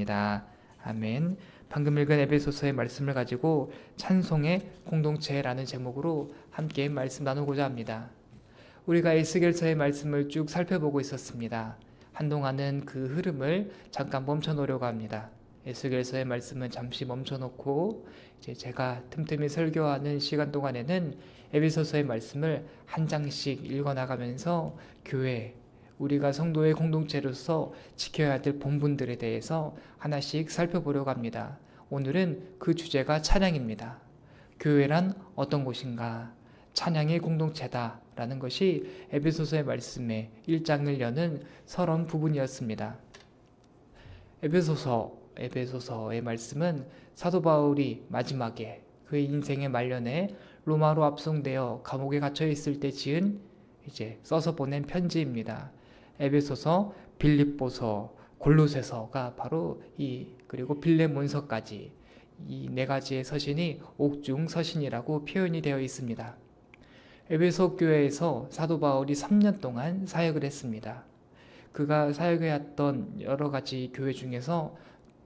축원합니다. 아멘. 방금 읽은 에베소서의 말씀을 가지고 찬송의 공동체라는 제목으로 함께 말씀 나누고자 합니다. 우리가 에스겔서의 말씀을 쭉 살펴보고 있었습니다. 한동안은 그 흐름을 잠깐 멈춰놓으려고 합니다. 에스겔서의 말씀은 잠시 멈춰놓고 이제 제가 틈틈이 설교하는 시간 동안에는 에베소서의 말씀을 한 장씩 읽어나가면서 교회, 우리가 성도의 공동체로서 지켜야 될 본분들에 대해서 하나씩 살펴보려고 합니다. 오늘은 그 주제가 찬양입니다. 교회란 어떤 곳인가? 찬양의 공동체다 라는 것이 에베소서의 말씀의 1장을 여는 서론 부분이었습니다. 에베소서의 말씀은 사도 바울이 마지막에 그의 인생의 말년에 로마로 압송되어 감옥에 갇혀 있을 때 지은 써서 보낸 편지입니다. 에베소서, 빌립보서, 골로새서가 바로 그리고 빌레몬서까지 이 네 가지의 서신이 옥중 서신이라고 표현이 되어 있습니다. 에베소 교회에서 사도 바울이 3년 동안 사역을 했습니다. 그가 사역해왔던 여러 가지 교회 중에서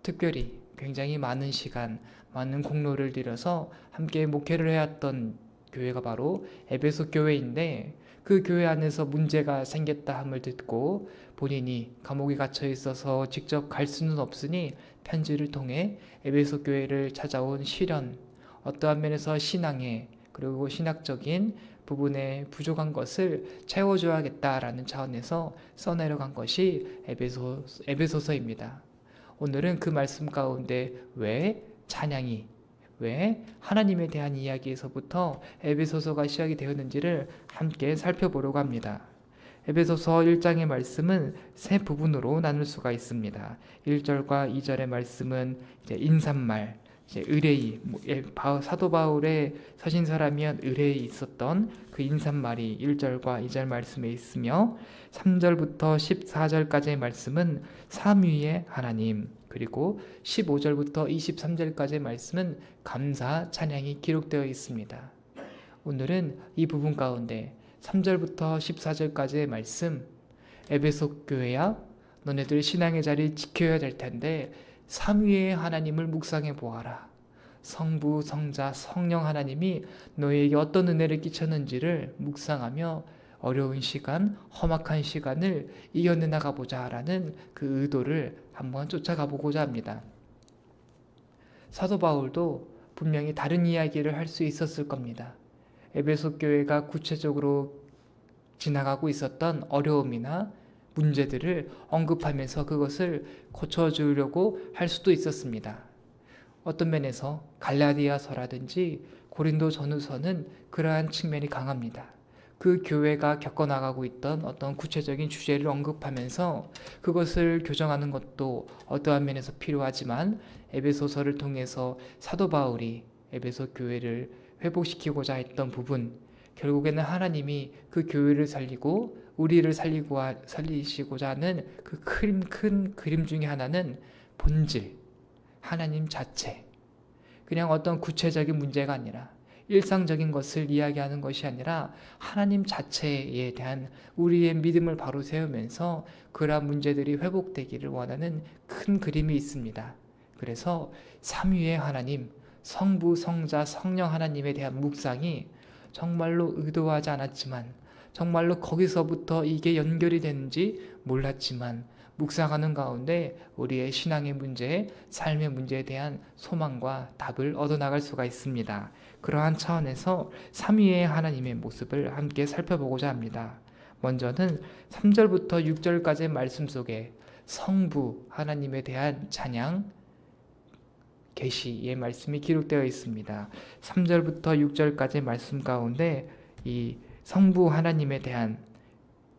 특별히 굉장히 많은 시간, 많은 공로를 들여서 함께 목회를 해왔던 교회가 바로 에베소 교회인데, 그 교회 안에서 문제가 생겼다 함을 듣고 본인이 감옥에 갇혀 있어서 직접 갈 수는 없으니 편지를 통해 에베소 교회를 찾아온 시련, 어떠한 면에서 신앙에 그리고 신학적인 부분에 부족한 것을 채워줘야겠다라는 차원에서 써내려간 것이 에베소서입니다. 오늘은 그 말씀 가운데 왜 하나님에 대한 이야기에서부터 에베소서가 시작이 되었는지를 함께 살펴보려고 합니다. 에베소서 1장의 말씀은 세 부분으로 나눌 수가 있습니다. 1절과 2절의 말씀은 인사말, 의뢰의, 사도 바울의 서신서라면 의뢰에 있었던 그 인사말이 1절과 2절 말씀에 있으며, 3절부터 14절까지의 말씀은 삼위의 하나님, 그리고 15절부터 23절까지의 말씀은 감사, 찬양이 기록되어 있습니다. 오늘은 이 부분 가운데 3절부터 14절까지의 말씀, 에베소 교회야, 너네들 신앙의 자리 지켜야 될 텐데 삼위의 하나님을 묵상해 보아라. 성부, 성자, 성령 하나님이 너희에게 어떤 은혜를 끼쳤는지를 묵상하며 어려운 시간, 험악한 시간을 이겨내 나가보자 라는 그 의도를 한번 쫓아가 보고자 합니다. 사도 바울도 분명히 다른 이야기를 할 수 있었을 겁니다. 에베소 교회가 구체적으로 지나가고 있었던 어려움이나 문제들을 언급하면서 그것을 고쳐주려고 할 수도 있었습니다. 어떤 면에서 갈라디아서라든지 고린도 전후서는 그러한 측면이 강합니다. 그 교회가 겪어나가고 있던 어떤 구체적인 주제를 언급하면서 그것을 교정하는 것도 어떠한 면에서 필요하지만, 에베소서를 통해서 사도 바울이 에베소 교회를 회복시키고자 했던 부분, 결국에는 하나님이 그 교회를 살리고 우리를 살리시고자 하는 그 큰 그림 중에 하나는 본질, 하나님 자체, 그냥 어떤 구체적인 문제가 아니라 일상적인 것을 이야기하는 것이 아니라 하나님 자체에 대한 우리의 믿음을 바로 세우면서 그러한 문제들이 회복되기를 원하는 큰 그림이 있습니다. 그래서 삼위의 하나님, 성부, 성자, 성령 하나님에 대한 묵상이 정말로 의도하지 않았지만, 정말로 거기서부터 이게 연결이 되는지 몰랐지만, 묵상하는 가운데 우리의 신앙의 문제, 삶의 문제에 대한 소망과 답을 얻어나갈 수가 있습니다. 그러한 차원에서 삼위의 하나님의 모습을 함께 살펴보고자 합니다. 먼저는 3절부터 6절까지의 말씀 속에 성부 하나님에 대한 찬양, 계시의 말씀이 기록되어 있습니다. 3절부터 6절까지의 말씀 가운데 이 성부 하나님에 대한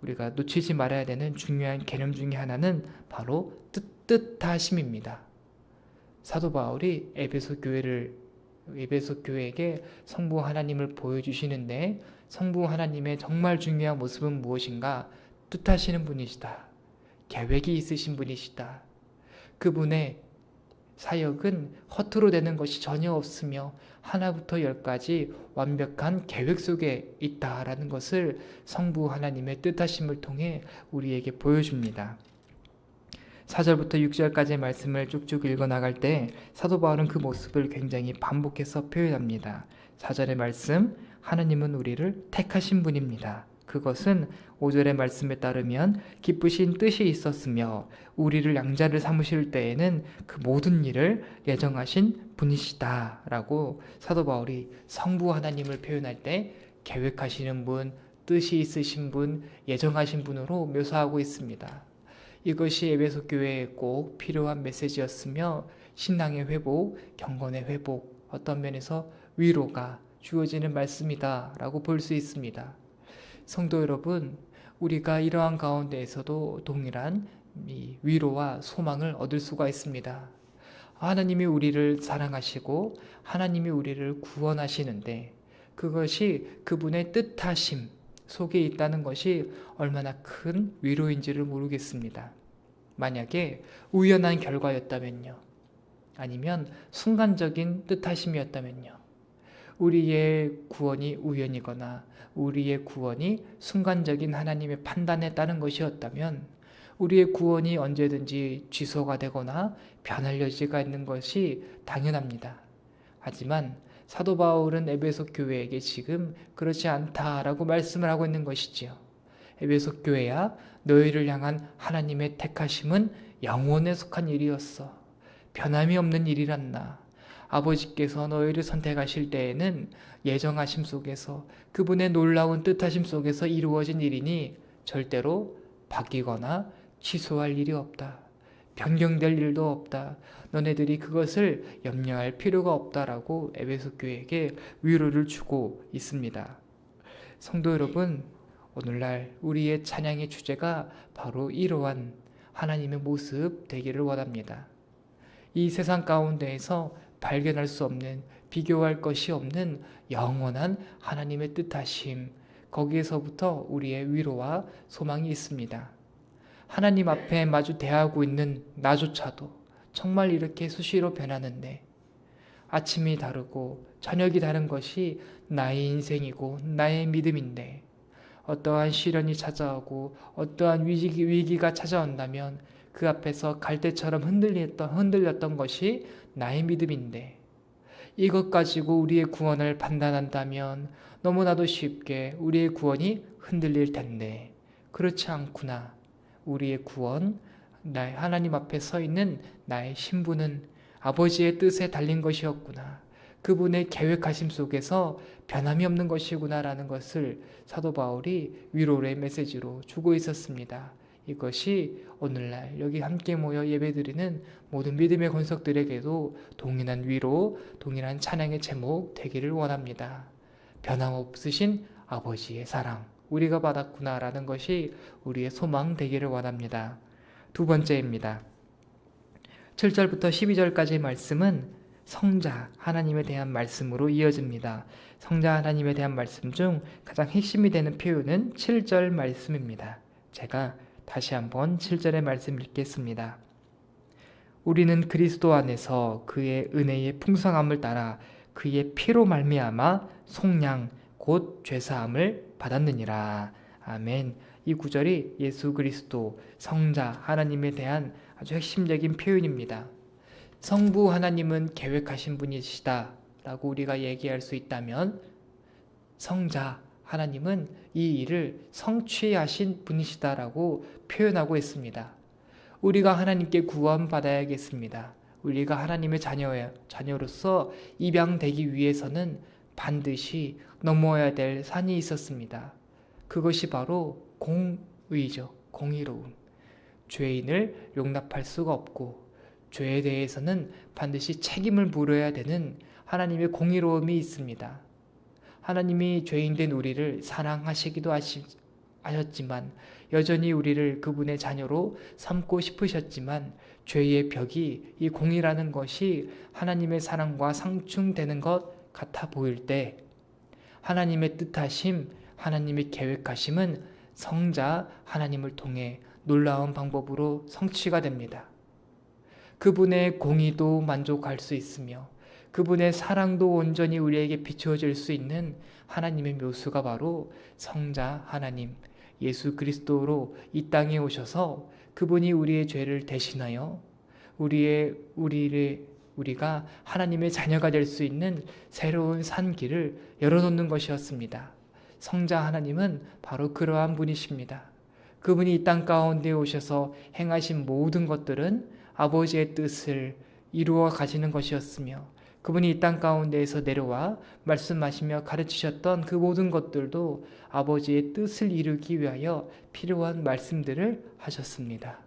우리가 놓치지 말아야 되는 중요한 개념 중에 하나는 바로 뜻하심입니다. 사도 바울이 에베소 교회에게 성부 하나님을 보여주시는데, 성부 하나님의 정말 중요한 모습은 무엇인가? 뜻하시는 분이시다. 계획이 있으신 분이시다. 그분의 사역은 허투루 되는 것이 전혀 없으며 하나부터 열까지 완벽한 계획 속에 있다라는 것을 성부 하나님의 뜻하심을 통해 우리에게 보여줍니다. 4절부터 6절까지의 말씀을 쭉쭉 읽어 나갈 때 사도 바울은 그 모습을 굉장히 반복해서 표현합니다. 4절의 말씀, 하나님은 우리를 택하신 분입니다. 그것은 5절의 말씀에 따르면 기쁘신 뜻이 있었으며 우리를 양자를 삼으실 때에는 그 모든 일을 예정하신 분이시다 라고 사도 바울이 성부 하나님을 표현할 때 계획하시는 분, 뜻이 있으신 분, 예정하신 분으로 묘사하고 있습니다. 이것이 에베소 교회에 꼭 필요한 메시지였으며 신앙의 회복, 경건의 회복, 어떤 면에서 위로가 주어지는 말씀이다 라고 볼 수 있습니다. 성도 여러분, 우리가 이러한 가운데에서도 동일한 위로와 소망을 얻을 수가 있습니다. 하나님이 우리를 사랑하시고 하나님이 우리를 구원하시는데 그것이 그분의 뜻하심 속에 있다는 것이 얼마나 큰 위로인지를 모르겠습니다. 만약에 우연한 결과였다면요. 아니면 순간적인 뜻하심이었다면요. 우리의 구원이 우연이거나 우리의 구원이 순간적인 하나님의 판단에 따른 것이었다면 우리의 구원이 언제든지 취소가 되거나 변할 여지가 있는 것이 당연합니다. 하지만 사도 바울은 에베소 교회에게 지금 그렇지 않다라고 말씀을 하고 있는 것이지요. 에베소 교회야, 너희를 향한 하나님의 택하심은 영원에 속한 일이었어. 변함이 없는 일이란나. 아버지께서 너희를 선택하실 때에는 예정하심 속에서 그분의 놀라운 뜻하심 속에서 이루어진 일이니 절대로 바뀌거나 취소할 일이 없다. 변경될 일도 없다. 너네들이 그것을 염려할 필요가 없다라고 에베소 교회에게 위로를 주고 있습니다. 성도 여러분, 오늘날 우리의 찬양의 주제가 바로 이러한 하나님의 모습 되기를 원합니다. 이 세상 가운데에서 발견할 수 없는, 비교할 것이 없는 영원한 하나님의 뜻하심, 거기에서부터 우리의 위로와 소망이 있습니다. 하나님 앞에 마주 대하고 있는 나조차도 정말 이렇게 수시로 변하는데 아침이 다르고 저녁이 다른 것이 나의 인생이고 나의 믿음인데 어떠한 시련이 찾아오고 어떠한 위기가 찾아온다면 그 앞에서 갈대처럼 흔들렸던 것이 나의 믿음인데 이것 가지고 우리의 구원을 판단한다면 너무나도 쉽게 우리의 구원이 흔들릴 텐데 그렇지 않구나. 우리의 구원, 하나님 앞에 서 있는 나의 신분은 아버지의 뜻에 달린 것이었구나. 그분의 계획하심 속에서 변함이 없는 것이구나라는 것을 사도 바울이 위로의 메시지로 주고 있었습니다. 이것이 오늘날 여기 함께 모여 예배드리는 모든 믿음의 권속들에게도 동일한 위로, 동일한 찬양의 제목 되기를 원합니다. 변함없으신 아버지의 사랑, 우리가 받았구나라는 것이 우리의 소망 되기를 원합니다. 두 번째입니다. 7절부터 12절까지의 말씀은 성자 하나님에 대한 말씀으로 이어집니다. 성자 하나님에 대한 말씀 중 가장 핵심이 되는 표현은 7절 말씀입니다. 제가 다시 한번 7절의 말씀 읽겠습니다. 우리는 그리스도 안에서 그의 은혜의 풍성함을 따라 그의 피로 말미암아 속량 곧 죄사함을 받았느니라. 아멘. 이 구절이 예수 그리스도 성자 하나님에 대한 아주 핵심적인 표현입니다. 성부 하나님은 계획하신 분이시다 라고 우리가 얘기할 수 있다면 성자 하나님은 이 일을 성취하신 분이시다라고 표현하고 있습니다. 우리가 하나님께 구원받아야겠습니다. 우리가 하나님의 자녀로서 입양되기 위해서는 반드시 넘어야 될 산이 있었습니다. 그것이 바로 공의죠. 공의로움. 죄인을 용납할 수가 없고 죄에 대해서는 반드시 책임을 물어야 되는 하나님의 공의로움이 있습니다. 하나님이 죄인된 우리를 사랑하시기도 하셨지만 여전히 우리를 그분의 자녀로 삼고 싶으셨지만 죄의 벽이 이 공의라는 것이 하나님의 사랑과 상충되는 것 같아 보일 때 하나님의 뜻하심, 하나님의 계획하심은 성자 하나님을 통해 놀라운 방법으로 성취가 됩니다. 그분의 공의도 만족할 수 있으며 그분의 사랑도 온전히 우리에게 비추어질 수 있는 하나님의 묘수가 바로 성자 하나님 예수 그리스도로 이 땅에 오셔서 그분이 우리의 죄를 대신하여 우리가 하나님의 자녀가 될 수 있는 새로운 산길을 열어놓는 것이었습니다. 성자 하나님은 바로 그러한 분이십니다. 그분이 이 땅 가운데 오셔서 행하신 모든 것들은 아버지의 뜻을 이루어 가시는 것이었으며, 그분이 이 땅 가운데에서 내려와 말씀하시며 가르치셨던 그 모든 것들도 아버지의 뜻을 이루기 위하여 필요한 말씀들을 하셨습니다.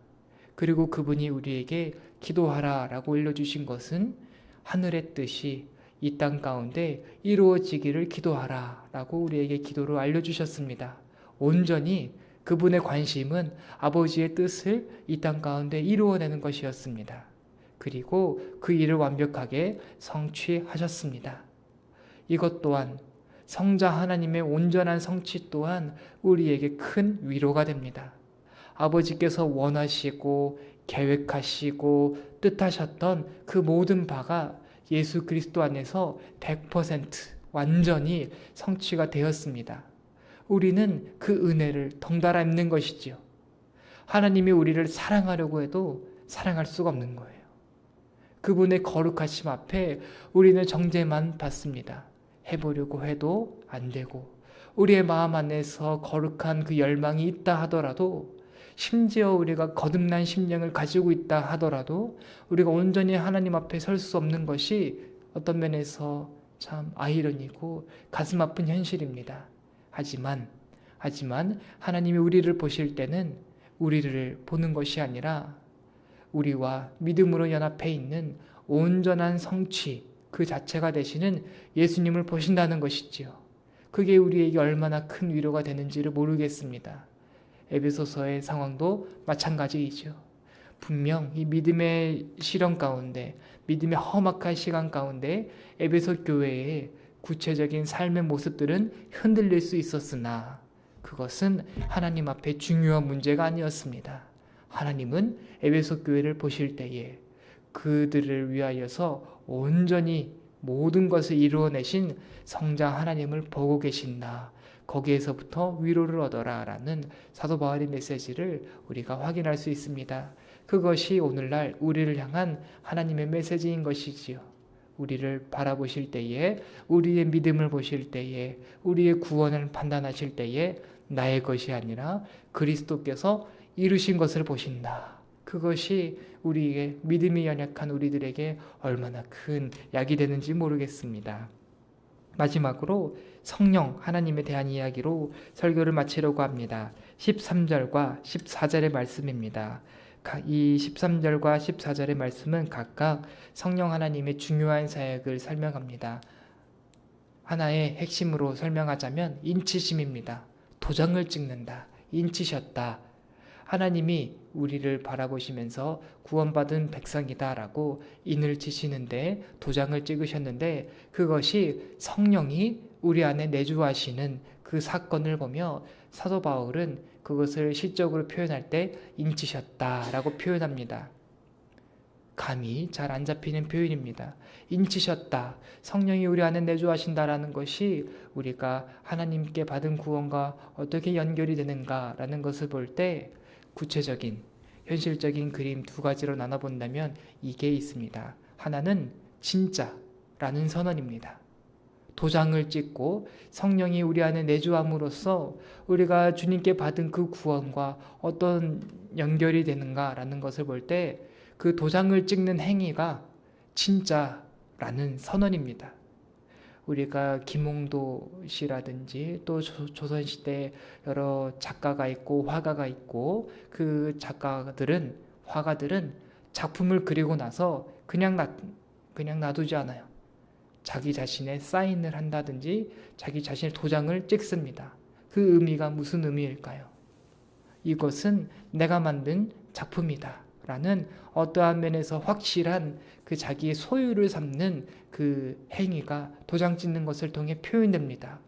그리고 그분이 우리에게 기도하라 라고 일러주신 것은 하늘의 뜻이 이 땅 가운데 이루어지기를 기도하라 라고 우리에게 기도로 알려주셨습니다. 온전히 그분의 관심은 아버지의 뜻을 이 땅 가운데 이루어내는 것이었습니다. 그리고 그 일을 완벽하게 성취하셨습니다. 이것 또한 성자 하나님의 온전한 성취 또한 우리에게 큰 위로가 됩니다. 아버지께서 원하시고 계획하시고 뜻하셨던 그 모든 바가 예수 그리스도 안에서 100% 완전히 성취가 되었습니다. 우리는 그 은혜를 덩달아 입는 것이지요. 하나님이 우리를 사랑하려고 해도 사랑할 수가 없는 거예요. 그분의 거룩하심 앞에 우리는 정죄만 받습니다. 해보려고 해도 안 되고, 우리의 마음 안에서 거룩한 그 열망이 있다 하더라도, 심지어 우리가 거듭난 심령을 가지고 있다 하더라도 우리가 온전히 하나님 앞에 설 수 없는 것이 어떤 면에서 참 아이러니고 가슴 아픈 현실입니다. 하지만 하나님이 우리를 보실 때는 우리를 보는 것이 아니라 우리와 믿음으로 연합해 있는 온전한 성취 그 자체가 되시는 예수님을 보신다는 것이지요. 그게 우리에게 얼마나 큰 위로가 되는지를 모르겠습니다. 에베소서의 상황도 마찬가지이죠. 분명 이 믿음의 시련 가운데, 믿음의 험악한 시간 가운데 에베소 교회의 구체적인 삶의 모습들은 흔들릴 수 있었으나 그것은 하나님 앞에 중요한 문제가 아니었습니다. 하나님은 에베소 교회를 보실 때에 그들을 위하여서 온전히 모든 것을 이루어내신 성자 하나님을 보고 계신다. 거기에서부터 위로를 얻어라 라는 사도 바울의 메시지를 우리가 확인할 수 있습니다. 그것이 오늘날 우리를 향한 하나님의 메시지인 것이지요. 우리를 바라보실 때에, 우리의 믿음을 보실 때에, 우리의 구원을 판단하실 때에 나의 것이 아니라 그리스도께서 이루신 것을 보신다. 그것이 우리의 믿음이 연약한 우리들에게 얼마나 큰 약이 되는지 모르겠습니다. 마지막으로 성령 하나님에 대한 이야기로 설교를 마치려고 합니다. 13절과 14절의 말씀입니다. 이 13절과 14절의 말씀은 각각 성령 하나님의 중요한 사역을 설명합니다. 하나의 핵심으로 설명하자면 인치심입니다. 도장을 찍는다. 인치셨다. 하나님이 우리를 바라보시면서 구원받은 백성이다라고 인을 치시는데, 도장을 찍으셨는데, 그것이 성령이 우리 안에 내주하시는 그 사건을 보며 사도 바울은 그것을 시적으로 표현할 때 인치셨다라고 표현합니다. 감이 잘 안 잡히는 표현입니다. 인치셨다. 성령이 우리 안에 내주하신다라는 것이 우리가 하나님께 받은 구원과 어떻게 연결이 되는가라는 것을 볼 때 구체적인, 현실적인 그림 두 가지로 나눠본다면 이게 있습니다. 하나는 진짜라는 선언입니다. 도장을 찍고 성령이 우리 안에 내주함으로써 우리가 주님께 받은 그 구원과 어떤 연결이 되는가라는 것을 볼 때 그 도장을 찍는 행위가 진짜라는 선언입니다. 우리가 김홍도 씨라든지 또 조선시대 여러 작가가 있고 화가가 있고, 그 작가들은, 화가들은 작품을 그리고 나서 그냥 놔두지 않아요. 자기 자신의 사인을 한다든지 자기 자신의 도장을 찍습니다. 그 의미가 무슨 의미일까요? 이것은 내가 만든 작품이다 라는 어떠한 면에서 확실한 그 자기의 소유를 삼는 그 행위가 도장 찍는 것을 통해 표현됩니다.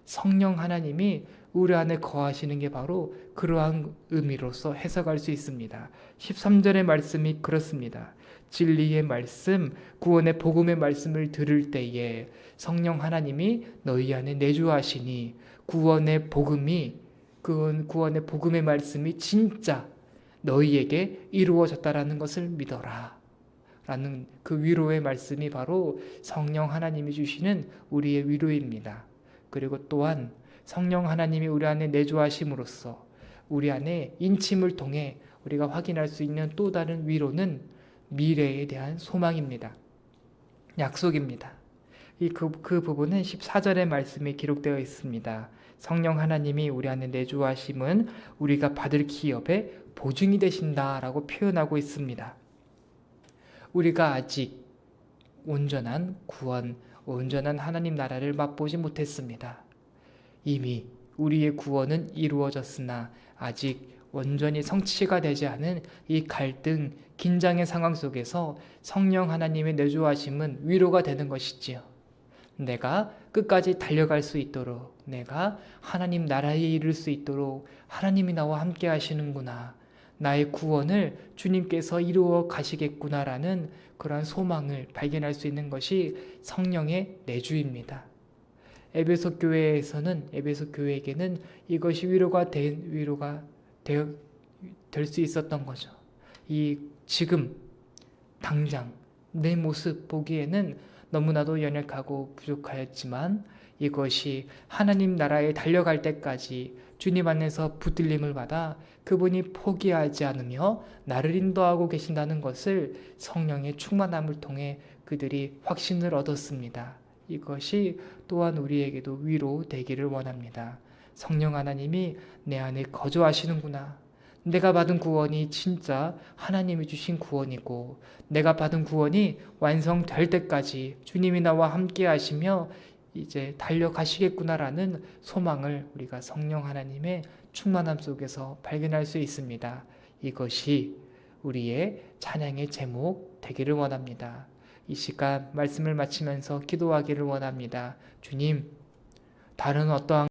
성령 하나님이 우리 안에 거하시는 게 바로 그러한 의미로서 해석할 수 있습니다. 13절의 말씀이 그렇습니다. 진리의 말씀, 구원의 복음의 말씀을 들을 때에 성령 하나님이 너희 안에 내주하시니, 구원의 복음의 말씀이 진짜 너희에게 이루어졌다라는 것을 믿어라. 라는 그 위로의 말씀이 바로 성령 하나님이 주시는 우리의 위로입니다. 그리고 또한 성령 하나님이 우리 안에 내주하심으로써 우리 안에 인침을 통해 우리가 확인할 수 있는 또 다른 위로는 미래에 대한 소망입니다. 약속입니다. 그 부분은 14절의 말씀에 기록되어 있습니다. 성령 하나님이 우리 안에 내주하심은 우리가 받을 기업의 보증이 되신다라고 표현하고 있습니다. 우리가 아직 온전한 구원, 온전한 하나님 나라를 맛보지 못했습니다. 이미 우리의 구원은 이루어졌으나 아직 온전히 성취가 되지 않은 이 갈등, 긴장의 상황 속에서 성령 하나님의 내주하심은 위로가 되는 것이지요. 내가 끝까지 달려갈 수 있도록, 내가 하나님 나라에 이를 수 있도록 하나님이 나와 함께 하시는구나. 나의 구원을 주님께서 이루어 가시겠구나라는 그러한 소망을 발견할 수 있는 것이 성령의 내주입니다. 에베소 교회에게는 이것이 위로가 될 수 있었던 거죠. 지금 당장 내 모습 보기에는 너무나도 연약하고 부족하였지만 이것이 하나님 나라에 달려갈 때까지 주님 안에서 붙들림을 받아 그분이 포기하지 않으며 나를 인도하고 계신다는 것을 성령의 충만함을 통해 그들이 확신을 얻었습니다. 이것이 또한 우리에게도 위로 되기를 원합니다. 성령 하나님이 내 안에 거주하시는구나. 내가 받은 구원이 진짜 하나님이 주신 구원이고 내가 받은 구원이 완성될 때까지 주님이 나와 함께 하시며 이제 달려가시겠구나라는 소망을 우리가 성령 하나님의 충만함 속에서 발견할 수 있습니다. 이것이 우리의 찬양의 제목 되기를 원합니다. 이 시간 말씀을 마치면서 기도하기를 원합니다. 주님, 다른 어떠한